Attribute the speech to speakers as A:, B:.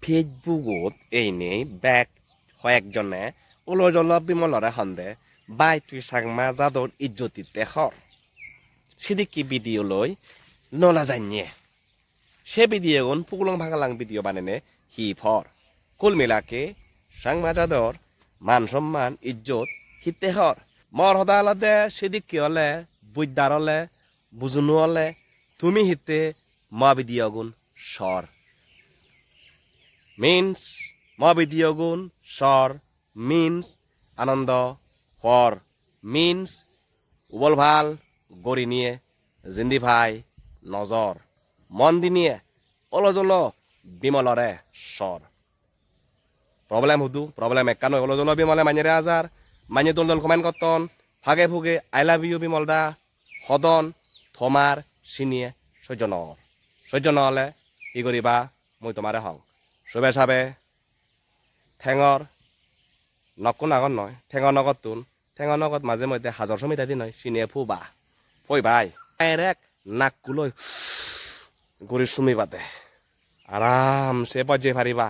A: ফেসবুকত এনেই বেক কয়েকজনে উলজল বিমলরে সন্দে বাই তুই সাংমা যাদর ইজ্জতিতে হর সিদিকি ভিডিও লই নলা জানিয়ে সে ভিডিও পুকুলং ভাঙালাং ভিডিও বানানে হি ফর কুল মিলাকে সাংমা যাদর মান সম্মান ইজ্জত হিতে হর মর হদা আলাদে সিদিকি হলে বুঝদার হলে বুঝুনু হলে তুমি হিতে মা ভিডিও গুণ সর means মহাবিদ্যীয় গুণ স্বর means আনন্দ হর means উবল ভাল গড়ি নিয়ে জিন্দি ভাই নজর মন দি নিয়ে অলজল বিমলরে স্বর প্রবলেম হুদু প্রবলেম একানো অলজল বিমলে মাইনেরে আজার মাইনে দল দল কমেন্ট করতন ভাগে ফুগে আই লাভ ইউ বিমল দা সদন থমার চিনিয়ে সহ্য নহলে কি করিবা মই তোমারে হং সবে সাবে ঠেঙর নকুন আগত নয় ঠেঙর নগদ তুন ঠেঙর নগদ মাঝে মধ্যে হাজর সমিতা দি নয় চিনিয়ে ফুবা ওই ভাই ডাইরেক্ট নাককুলৈ গড়ি চুমি পাতে আরামসে বজে পারিবা